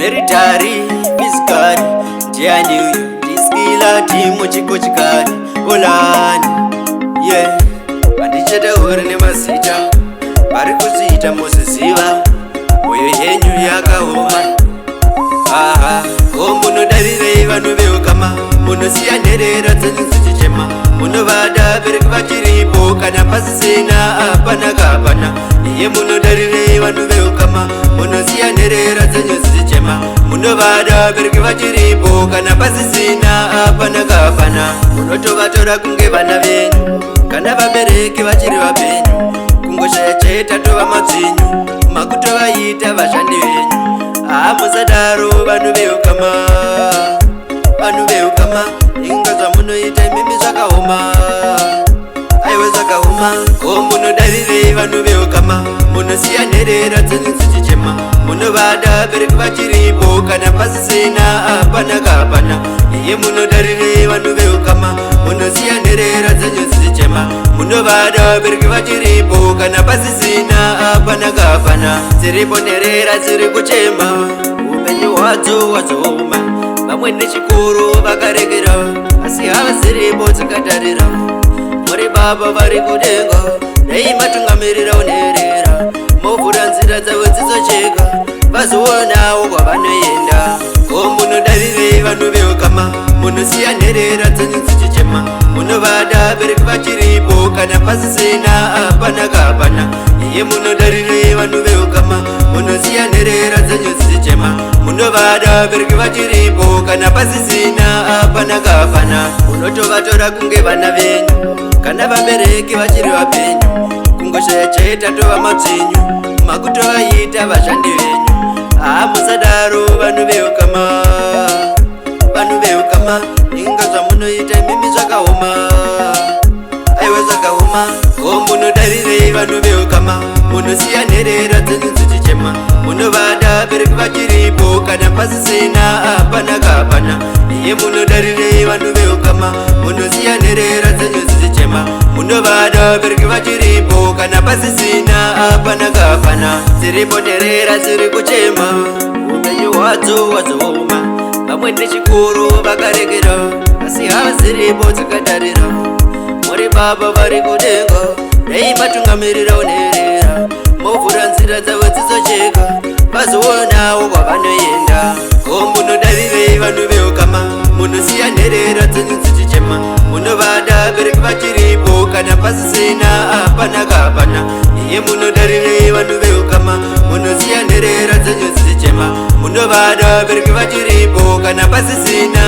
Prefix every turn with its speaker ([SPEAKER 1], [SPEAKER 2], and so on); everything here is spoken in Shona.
[SPEAKER 1] military, physically, ndiani uyu ndiskila timu chiko chikali olani yeah. Pandichete uri nemazita vari kuziita muziziva moyo yenyu yakaoma. Aha, ko munodarirei vanhu veukama, munosiya nherera dzenyu dzichichema, munovada bereki vachiripo kana pasisina hapana kapana. Iye munodarirei vanhu veukama, munosiya nherera dzenyu dzichichema, munovada bereki vachiripo kana pasisina hapana kapana. Munotovatora kunge vana venyu kana vabereki vachiri vapenyu, kungoshaya chete tova madzinyu makutovaita vashandi venyu. Musadaro vanhu veukama, vanhu veukama, inga zvamunoita mimi zvakaoma, aiwe zvakaoma. Ko munodarirei vanhu veukama, munosiya nherera dzenyu dzichichema, munovada bereki vachiripo kana pasisina hapana kapana. Iye munodarirei vanhu veukama, munosiya nherera dzenyu dzichichema, munovada bereki vachiripo kana pasisina hapana kapana. Dziripo nherera dziri kuchema, upenyu hwadzo hwazooma, vamwe nechikuru vakarekera, asi hava dziripo dzikatarira. Muri baba vari kudenga, dai matungamirirawo nherera, movhura nzira dzavo dzizocheka, vazoonawo kwavanoenda. Ko munodarirei vanhu veukama, munosiya nherera dzenyu dzichichema, munovada bereki vachiripo kana pasisina hapana kapana. Iye munodarirei vanhu veukama, munosiya nherera dzenyu dzichichema, munovada bereki vachiripo kana pasisina hapana kapana. Munotovatora kunge vana venyu kana vabereki vachiri vapenyu, kungoshaya chete tova madzinyu makutovaita vashandi venyu. Musadaro vanhu veukama, vanhu veukama, inga zvamunoita mimi zvakaoma, aiwe zvakaoma. Ko munodarirei vanhu veukama, munosiya nherera dzenyu dzichichema, munovada bereki vachiripo kana pasisina hapana kapana. Iye munodarirei vanhu veukama, munosiya nherera dzenyu dzichichema, munovada bereki vachiripo kana pasisina hapana kapana. Dziripo nherera dziri kuchema, upenyu hwadzo hwazooma, vamwe nechikuru vakarekera, asi hava dziripo dzikatarira. Muri baba vari kudenga, dai matungamirirawo nherera, movhura nzira dzavo dzizocheka, vazoonawo kwavanoenda. Ko munodarirei vanhu veukama, munosiya nherera dzenyu dzichichema, munovada bereki vachiripo kana pasisina hapana kapana. Iye munodarirei vanhu veukama, munosiya nherera dzenyu dzichichema, munovada bereki vachiripo kana pasisina